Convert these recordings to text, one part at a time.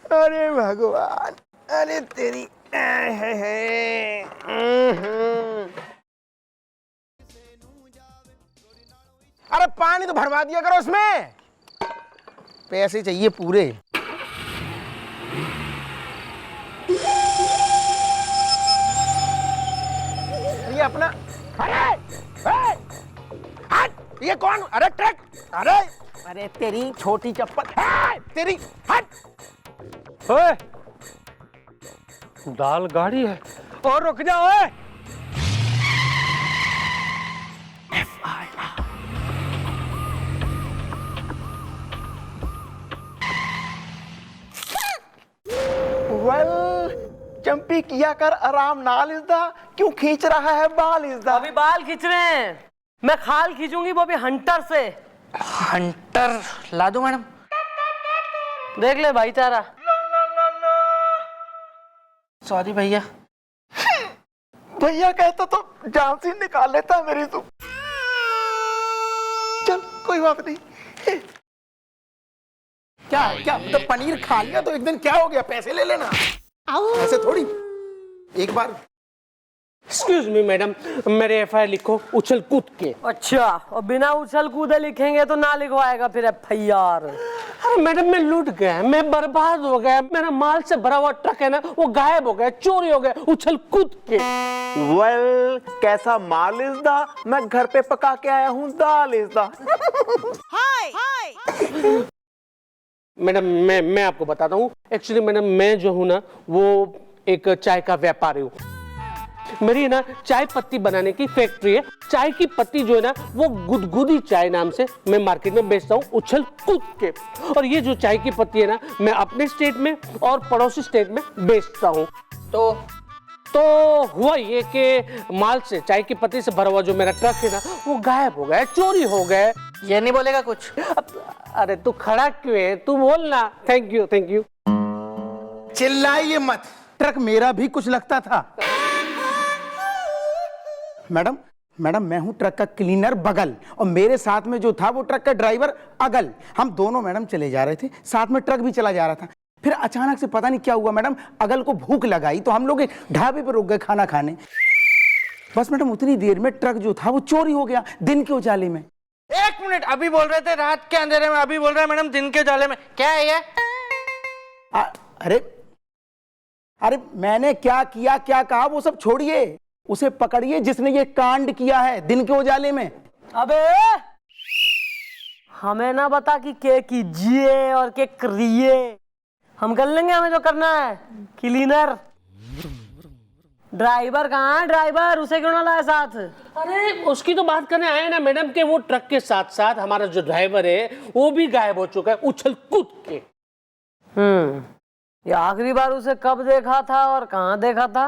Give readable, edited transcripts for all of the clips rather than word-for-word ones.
अरे भगवान, अरे तेरी अरे पानी तो भरवा दिया करो उसमें, पैसे चाहिए पूरे। ये अपना ये कौन? अरे ट्रक, अरे तेरी छोटी चप्पल तेरी हट। ओए, दाल गाड़ी है और रुक जाओ। ओए चंपी किया कर आराम, नाल इज़दा क्यों खींच रहा है बाल इज़दा? अभी बाल खींच रहे हैं, मैं खाल खींचूंगी वो भी हंटर से। हंटर ला दो मैडम। देख ले भाईचारा। सॉरी भैया। भैया कहता तो जान से निकाल लेता मेरी तू। चल कोई बात नहीं। क्या मतलब पनीर खा लिया तो एक दिन क्या हो गया, पैसे ले लेना। ऐसे थोड़ी, एक बार। एक्सक्यूज मी मैडम, मेरे एफआईआर लिखो उछल कूद के। अच्छा, और बिना उछल कूदे लिखेंगे तो ना लिखवाएगा फिर एफआईआर। अरे मैडम मैं लूट गया, मैं बर्बाद हो गया, मेरा माल से भरा हुआ ट्रक है ना वो गायब हो गया, चोरी हो गया उछल कूद के। वेल कैसा माल इज़दा? मैं घर पे पका के आया हूँ दाल इज़दा। मैडम मैं आपको बताता हूँ, एक्चुअली मैडम मैं जो हूँ ना वो एक चाय का व्यापारी हूँ। मेरी ना चाय पत्ती बनाने की फैक्ट्री है। चाय की पत्ती जो है ना वो गुदगुदी चाय नाम से मैं मार्केट में बेचता हूँ उछल कूद के। और ये जो चाय की पत्ती है ना मैं अपने स्टेट में और पड़ोसी स्टेट में बेचता हूँ। तो हुआ ये कि माल से, चाय की पत्ती से भरा हुआ जो मेरा ट्रक है ना वो गायब हो गया, चोरी हो गया। ये नहीं बोलेगा कुछ? अरे तू खड़ा क्यों है, तू बोल ना। Thank you thank you. चिल्लाइए मत, ट्रक मेरा भी कुछ लगता था। मैडम मैं हूं ट्रक का क्लीनर बगल, और मेरे साथ में जो था वो ट्रक का ड्राइवर अगल। हम दोनों मैडम चले जा रहे थे, साथ में ट्रक भी चला जा रहा था। फिर अचानक से पता नहीं क्या हुआ मैडम, अगल को भूख लगाई तो हम लोग एक ढाबे पर रुक गए खाना खाने। बस मैडम उतनी देर में ट्रक जो था वो चोरी हो गया दिन के उजाले में। एक मिनट, अभी बोल रहे थे रात के अंधेरे में, अभी बोल रहे हैं मैडम दिन के उजाले में। क्या है ये? अरे मैंने क्या किया क्या कहा वो सब छोड़िए, उसे पकड़िए जिसने ये कांड किया है दिन के उजाले में। अबे हमें ना बता कि के कीजिए और के करिए, हम कर लेंगे हमें जो करना है। क्लीनर ड्राइवर कहाँ है? ड्राइवर उसे क्यों ना लाए साथ? अरे उसकी तो बात करने आए ना मैडम के वो ट्रक के साथ साथ हमारा जो ड्राइवर है वो भी गायब हो चुका है उछल कूद के। ये आखिरी बार उसे कब देखा था और कहाँ देखा था?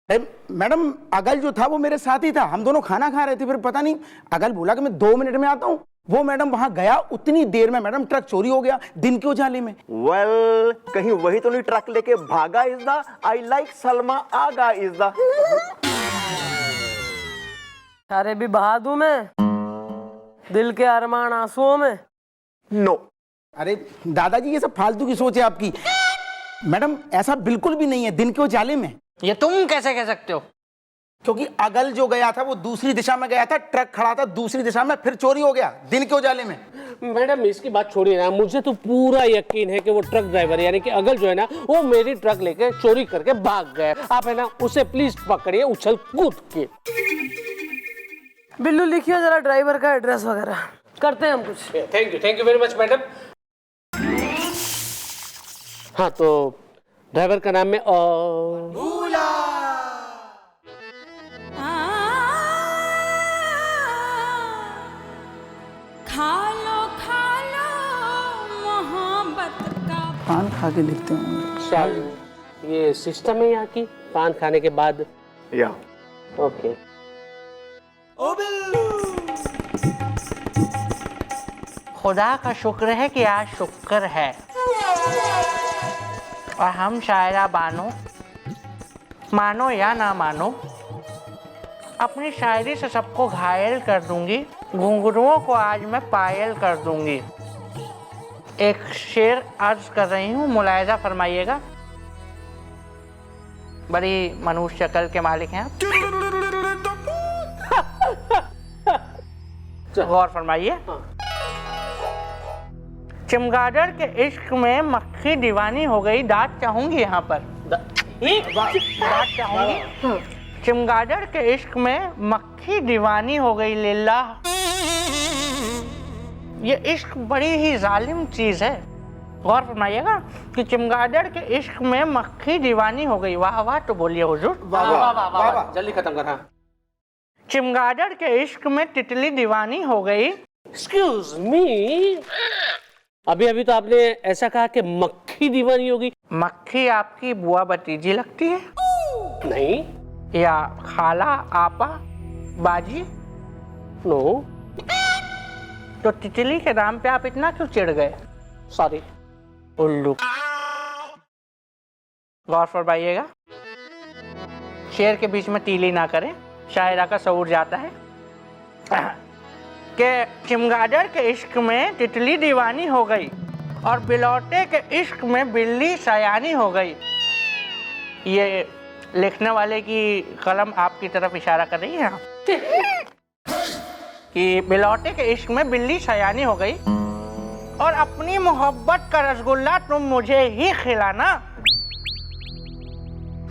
मैडम अगल जो था वो मेरे साथ ही था, हम दोनों खाना खा रहे थे। फिर पता नहीं अगल बोला कि मैं 2 मिनट में आता हूँ, वो मैडम वहां गया, उतनी देर में मैडम ट्रक चोरी हो गया दिन के उजाले में। वेल कहीं वही तो नहीं ट्रक लेके भागा इज़दा? आई लाइक सलमा आगा इज़दा। अरे भी बहा दूं मैं दिल के अरमान आंसुओं में? नो। अरे दादाजी ये सब फालतू की सोच है आपकी। मैडम ऐसा बिल्कुल भी नहीं है दिन के उजाले में। ये तुम कैसे कह सकते हो? क्योंकि अगल जो गया था वो दूसरी दिशा में गया था, ट्रक खड़ा था दूसरी दिशा में, फिर चोरी हो गया दिन के उजाले में। मैडम इसकी बात छोड़िए ना, मुझे तो पूरा यकीन है कि वो ट्रक ड्राइवर यानी कि अगल जो है ना वो मेरी ट्रक लेके चोरी करके भाग गया। आप है ना उसे प्लीज पकड़िए उछल कूद के। बिल्लू लिखियो जरा ड्राइवर का एड्रेस वगैरह, करते हैं हम कुछ। Thank you very much madam. हाँ तो ड्राइवर का नाम है पान खा के देखते हैं। शायद ये सिस्टम है यहाँ की, पान खाने के बाद। या ओके। खुदा का शुक्र है कि आज शुक्र है और हम शायरा बानो, मानो या ना मानो, अपनी शायरी से सबको घायल कर दूंगी। घुंघरुओं को आज मैं पायल कर दूंगी। एक शेर अर्ज कर रही हूँ, मुलायजा फरमाइएगा। बड़ी मनुष्य शक्ल के मालिक हैं आप। गौर फरमाइए। चमगादड़ के इश्क में मक्खी दीवानी हो गई। दांत चाहूंगी यहाँ पर, दांत चाहूंगी। चमगादड़ के इश्क में मक्खी दीवानी हो गई लिल्ला। ये इश्क बड़ी ही जालिम चीज है। गौर फरमाइएगा कि चमगादड़ के इश्क में मक्खी दीवानी हो गई। वाह वाह तो बोलिए हुजूर। वाह वाह वाह वाह, जल्दी खत्म कर। हाँ। चमगादड़ के इश्क में तितली दीवानी हो गई। एक्सक्यूज मी, अभी अभी तो आपने ऐसा कहा कि मक्खी दीवानी होगी। मक्खी आपकी बुआ भतीजी लगती है? नहीं। या खाला, आपा, बाजी? नो। तो तितली के नाम पे आप इतना क्यों चिढ़ गए? सॉरी। उल्लू। गौर फरमाइएगा, शेर के बीच में तीली ना करें, शायरा का शऊर जाता है। कि चमगादड़ के इश्क में तितली दीवानी हो गई और बिलौटे के इश्क में बिल्ली सयानी हो गई। ये लिखने वाले की कलम आपकी तरफ इशारा कर रही है कि बिलौटे के इश्क में बिल्ली सयानी हो गई और अपनी मोहब्बत का रसगुल्ला तुम मुझे ही खिलाना।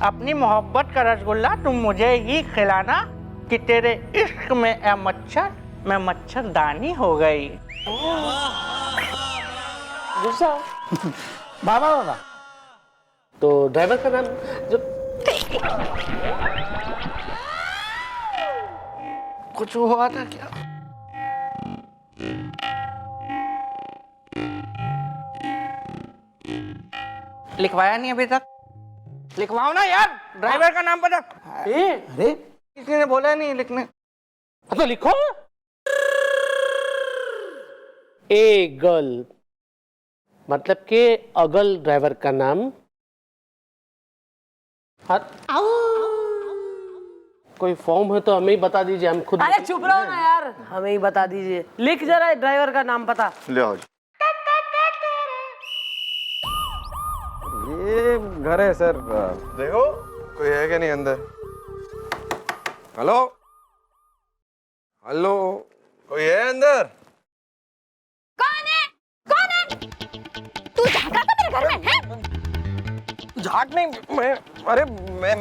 अपनी मोहब्बत का रसगुल्ला तुम मुझे ही खिलाना कि तेरे इश्क में ए मच्छर मैं मच्छरदानी हो गई। गुस्सा। बाबा बाबा। तो ड्राइवर का नाम जो कुछ हुआ था क्या? लिखवाया नहीं अभी तक? लिखवाओ ना यार, ड्राइवर का नाम पता। अरे किसी ने बोला नहीं लिखने। तो लिखो। एगल मतलब के अगल ड्राइवर का नाम। कोई फॉर्म है तो हमें ही बता दीजिए, हम खुद। अरे चुप रहो ना यार, हमें ही बता दीजिए। लिख जरा ड्राइवर का नाम पता। ले आओ जी। ये घर है सर, देखो कोई है क्या नहीं अंदर। हेलो हेलो, कोई है अंदर? कौन है? कौन है? तू झांका था मेरे घर में है? झाक नहीं, अरे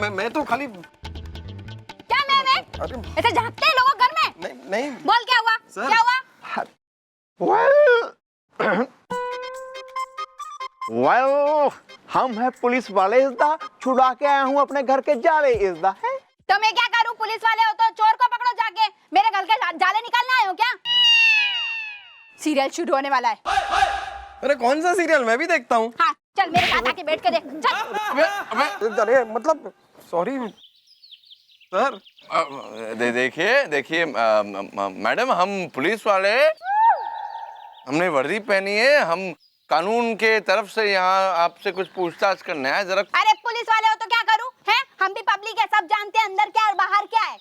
मैं तो खाली। क्या मैं? अरे ऐसे झांकते हैं लोगों घर में? नहीं नहीं बोल क्या हुआ? सर। क्या हुआ? वेल हम है पुलिस वाले इज़दा, छुड़ा के आया हूँ अपने घर के जाले इज़दा है। तो मैं क्या करूं? पुलिस वाले हो तो चोर को पकड़ो जाके। मेरे घर के जाले निकालने आए हो क्या? सीरियल शुरू होने वाला है। अरे कौन सा सीरियल? मैं भी देखता हूँ। हाँ चल मेरे साथ आके बैठ के देख। चल। अरे मतलब सॉरी सर। देखिए देखिए मैडम, हम पुलिस वाले, हमने वर्दी पहनी है, हम कानून के तरफ से यहाँ आपसे कुछ पूछताछ करना है जरा। अरे पुलिस वाले हो तो क्या करूं? हैं? हम भी पब्लिक है, सब जानते हैं अंदर क्या है और बाहर क्या है।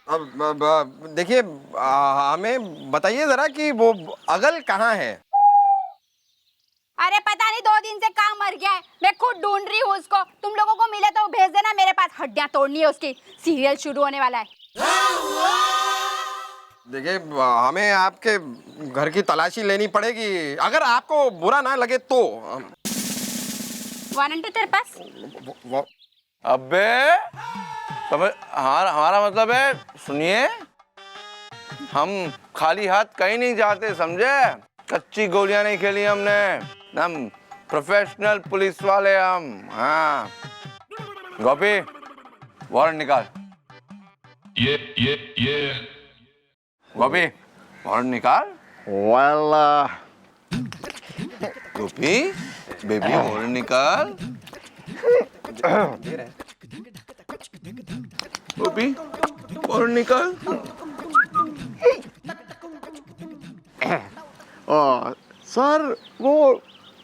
अब देखिए, हमें बताइए जरा कि वो अगल कहाँ है? अरे पता नहीं, 2 दिन से कहाँ मर गया है। मैं खुद ढूंढ रही हूँ उसको। तुम लोगों को मिले तो भेज देना मेरे पास, हड्डियां तोड़नी है उसकी। सीरियल शुरू होने वाला है। देखिए, हमें आपके घर की तलाशी लेनी पड़ेगी, अगर आपको बुरा ना लगे तो। वारंट है तेरे पास? अबे समझ, हमारा मतलब है, सुनिए, हम खाली हाथ कहीं नहीं जाते, समझे? कच्ची गोलियां नहीं खेली हमने, हम प्रोफेशनल पुलिस वाले हम। हाँ गोपी, वारंट निकाल। ये गोपी, वारंट निकाल। वेल गोपी बेबी, वारंट निकाल। गोपी, वारंट निकाल। सर वो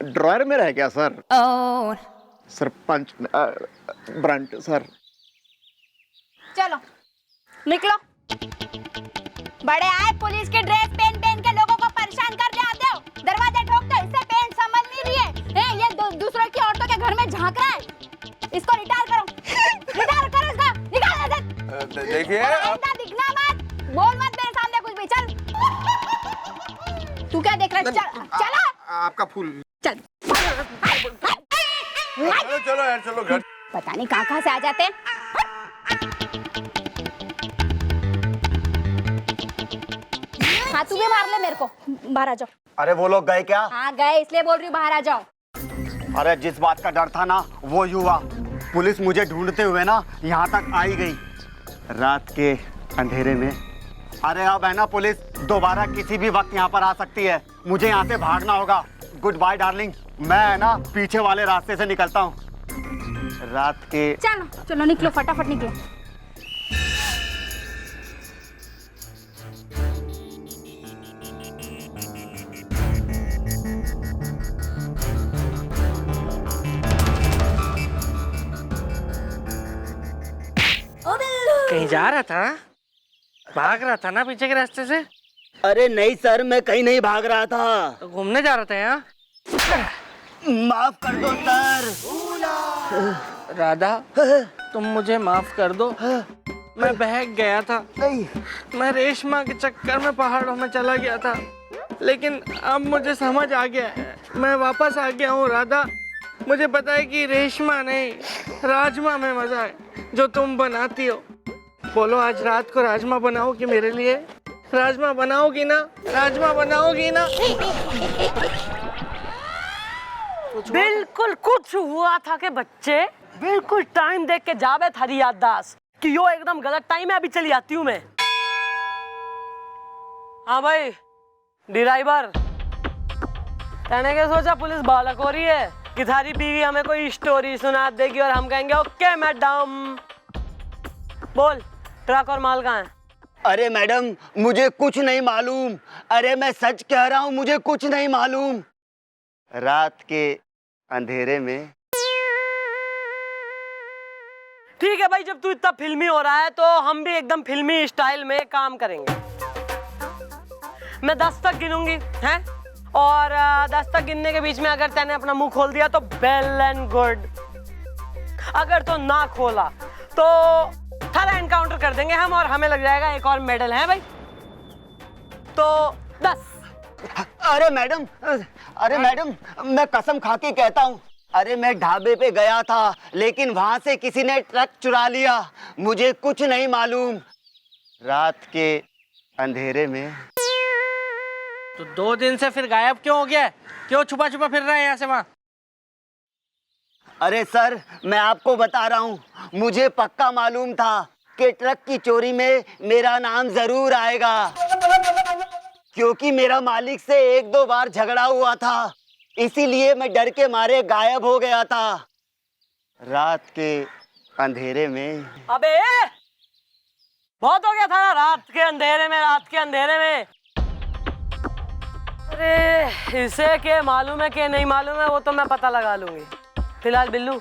ड्रॉयर में रह गया सर। Sarpanch Brunt sir. चलो निकलो। बड़े आए पुलिस के ड्रेस पहन पहन के लोगों को परेशान करने आते हो। दरवाजा देखिए ऐसा दिखना मत, बोल मत मेरे सामने कुछ भी। चल तू क्या देख रहा है? चल चला आपका फूल। चल। चलो यार, चलो घर। पता नहीं कहाँ से आ जाते हैं। हाँ तू भी मार ले मेरे को। बाहर आ जाओ। अरे वो लोग गए क्या? हाँ गए, इसलिए बोल रही हूँ बाहर आ जाओ। अरे जिस बात का डर था ना वो ही हुआ। पुलिस मुझे ढूंढते हुए ना यहाँ तक आई गई रात के अंधेरे में। अरे अब है ना पुलिस दोबारा किसी भी वक्त यहाँ पर आ सकती है। मुझे यहाँ से भागना होगा। गुड बाय डार्लिंग, मैं है ना पीछे वाले रास्ते से निकलता हूँ। रात के चलो चलो निकलो, फटाफट निकलो। कहीं जा रहा था, भाग रहा था ना पीछे के रास्ते से? अरे नहीं सर, मैं कहीं नहीं भाग रहा था। तो घूमने जा रहा था यहाँ। माफ कर दो सर। राधा तुम मुझे माफ कर दो, मैं बहक गया था। मैं रेशमा के चक्कर में पहाड़ों में चला गया था, लेकिन अब मुझे समझ आ गया है, मैं वापस आ गया हूँ। राधा मुझे पता है कि रेशमा नहीं राजमा में मजा है जो तुम बनाती हो। बोलो आज रात को राजमा बनाओगी मेरे लिए? राजमा बनाओगी ना? राजमा बनाओगी ना? बिल्कुल कुछ हुआ था कि बच्चे बिल्कुल टाइम देख के जावे थारी याददाश्त कि यो एकदम गलत टाइम है, अभी चली आती हूँ मैं। हाँ भाई ड्राइवर, कहने के सोचा पुलिस बालक हो रही है कि थारी बीवी हमें कोई स्टोरी सुना देगी और हम कहेंगे ओके मैडम। बोल ट्रक और माल कहाँ है? अरे मैडम मुझे कुछ नहीं मालूम। अरे मैं सच कह रहा हूँ, मुझे कुछ नहीं मालूम। रात के अंधेरे में। ठीक है भाई, जब तू इतना फिल्मी हो रहा है तो हम भी एकदम फिल्मी स्टाइल में काम करेंगे। मैं 10 तक गिनूंगी हैं, और 10 तक गिनने के बीच में अगर तैने अपना मुंह खोल दिया तो वेल एंड गुड। अगर तो ना खोला तो थारा एनकाउंटर कर देंगे हम, और हमें लग जाएगा एक और मेडल है भाई। तो 10। अरे मैडम मैं कसम खा के कहता हूँ, अरे मैं ढाबे पे गया था लेकिन वहां से किसी ने ट्रक चुरा लिया। मुझे कुछ नहीं मालूम। रात के अंधेरे में। तो 2 दिन से फिर गायब क्यों हो गया है? क्यों छुपा छुपा फिर रहा है यहाँ से वहाँ? अरे सर मैं आपको बता रहा हूँ, मुझे पक्का मालूम था कि ट्रक की चोरी में मेरा नाम जरूर आएगा, क्योंकि मेरा मालिक से 1-2 बार झगड़ा हुआ था। इसीलिए मैं डर के मारे गायब हो गया था रात के अंधेरे में। अबे बहुत हो गया था रात के अंधेरे में, रात के अंधेरे में। अरे इसे के मालूम है कि नहीं मालूम है वो तो मैं पता लगा लूंगी। फिलहाल बिल्लू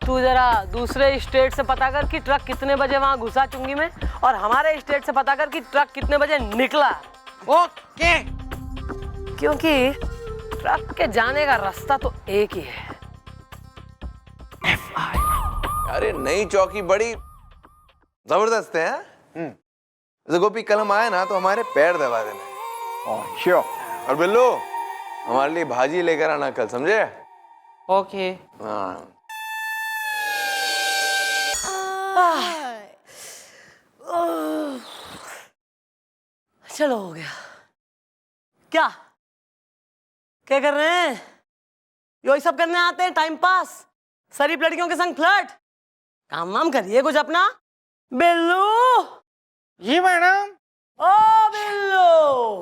तू जरा दूसरे स्टेट से पता कर कि ट्रक कितने बजे वहां घुसा चुंगी में, और हमारे स्टेट से पता कर कि ट्रक कितने बजे निकला। ओके। क्योंकि ट्रक के जाने का रास्ता तो एक ही है। अरे नई चौकी बड़ी जबरदस्त है। जैसे गोपी कल हम आए ना तो हमारे पैर दबा देना। श्योर। और बिल्लू हमारे लिए भाजी लेकर आना कल, समझे? ओके। हाँ। चलो हो गया। क्या क्या कर रहे हैं? यही सब करने आते हैं, टाइम पास, शरीफ लड़कियों के संग फ्लर्ट। काम वाम करिए कुछ अपना। बिल्लू। जी मैडम। ओ बिल्लू।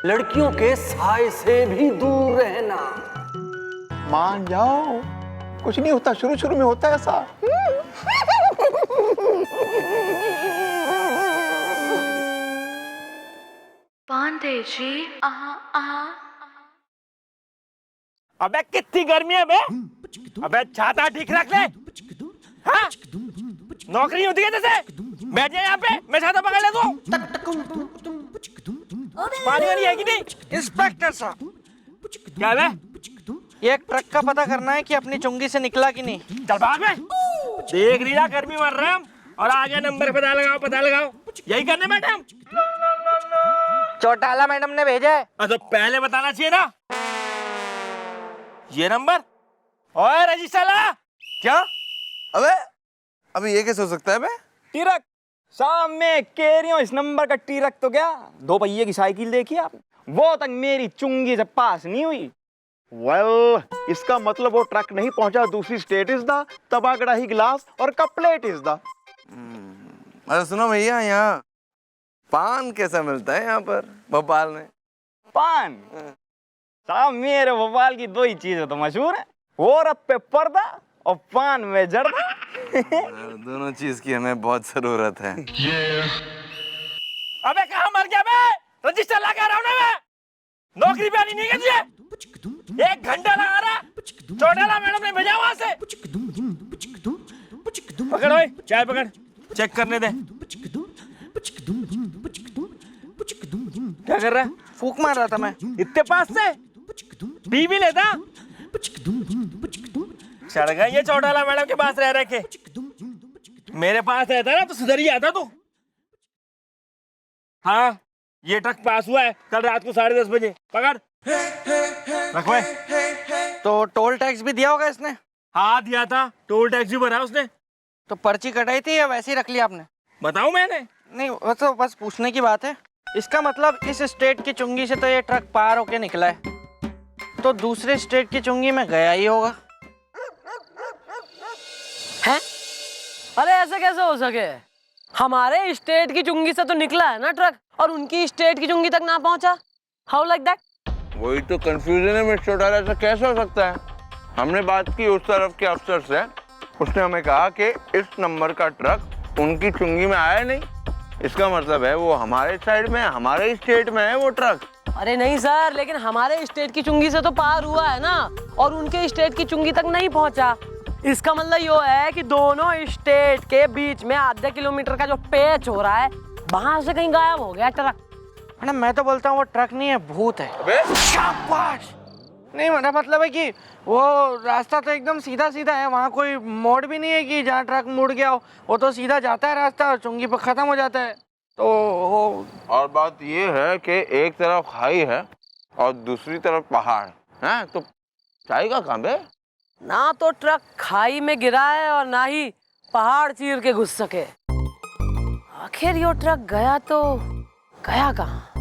लड़कियों के साय से भी दूर रहना। मान जाओ, कुछ नहीं होता, शुरू शुरू में होता है ऐसा। पांडे जी अबे कितनी गर्मी है बे? अबे छाता ठीक रख ले। हाँ? नौकरी होती है जैसे? बैठ जा यहाँ पे, मैं छाता पकड़ लेता हूँ। पानी वानी है कि नहीं? इंस्पेक्टर साहब। क्या बे? ये ट्रक का पता करना है कि अपनी चुंगी से निकला कि नहीं। चल भाग बे। देख लिया गर्मी मर रहे हम और आगे नंबर पता लगाओ यही करने बैठे हम। चौटाला मैडम ने भेजा है। तो पहले बताना चाहिए ना। ये नंबर ओए रजिस्टर ला। क्या? अबे अभी ये कैसे हो सकता है बे? टीरक सामने कह रही हूँ, इस नंबर का टीरक तो क्या 2 पहिए की साइकिल देखी आपने, वो तक मेरी चुंगी से पास नहीं हुई। वेल इसका मतलब वो ट्रक नहीं पहुंचा, दूसरी स्टेट इज द तबागड़ा ही गिलास और कपलेट इज द। अरे सुनो भैया, यहाँ पान कैसा मिलता है यहाँ पर भोपाल में? पान साहब मेरे भोपाल की 2 ही चीजें तो मशहूर है, औरत पे पर्दा और पान में जर्दा। दोनों चीज की हमें बहुत जरूरत है। अबे कहाँ मर गया बे? रजिस्टर लगा रहा हूँ ना मैं। नौकरी पे आनी नहीं है तुझे? 1 घंटा लगा रहा। चौटाला मैडम ने भेजा वहां से। पकड़ ओए, चाय पकड़, चेक करने दे। क्या कर रहा है? फूक मार रहा था मैं। इतने पास से पी भी लेता। चढ़ गया ये चौटाला मैडम के पास रह के। मेरे पास रहता ना तो सुधर ही आता तू। हाँ ये ट्रक पास हुआ है कल रात को 10:30 बजे। पकड़ रख भाई। तो टोल टैक्स भी दिया होगा इसने? हाँ दिया था, टोल टैक्स भी भरा उसने। तो पर्ची कटाई थी या वैसे ही रख लिया आपने? बताऊं मैंने? नहीं वो तो बस पूछने की बात है। इसका मतलब इस स्टेट की चुंगी से तो ये ट्रक पार होके निकला है, तो दूसरे स्टेट की चुंगी में गया ही होगा। हैं? अरे ऐसे कैसे हो सके? हमारे स्टेट की चुंगी से तो निकला है ना ट्रक, और उनकी स्टेट की चुंगी तक ना पहुंचा। How like that? वही तो कंफ्यूजन है मिस्टर चौटाला, ऐसा कैसे हो सकता है? हमने बात की उस तरफ के अफसर से, उसने हमें कहा कि इस नंबर का ट्रक उनकी चुंगी में आया नहीं। इसका मतलब है वो हमारे साइड में, हमारे स्टेट में है वो ट्रक। अरे नहीं सर, लेकिन हमारे स्टेट की चुंगी से तो पार हुआ है ना, और उनके स्टेट की चुंगी तक नहीं पहुंचा। इसका मतलब ये है कि दोनों स्टेट के बीच में आधे किलोमीटर का जो पेच हो रहा है, वहां से कहीं गायब हो गया ट्रक। मैडम मैं तो बोलता हूँ वो ट्रक नहीं है, भूत है। शाबाश। नहीं मेरा मतलब है कि वो रास्ता तो एकदम सीधा सीधा है, वहाँ कोई मोड़ भी नहीं है कि जहाँ ट्रक मुड़ गया हो। वो तो सीधा जाता है रास्ता और चुंगी पर खत्म हो जाता है। तो वो और बात ये है कि एक तरफ खाई है और दूसरी तरफ पहाड़ है, तो चाय का काम है ना। तो ट्रक खाई में गिरा है और ना ही पहाड़ चीर के घुस सके। आखिर यो ट्रक गया तो गया कहाँ?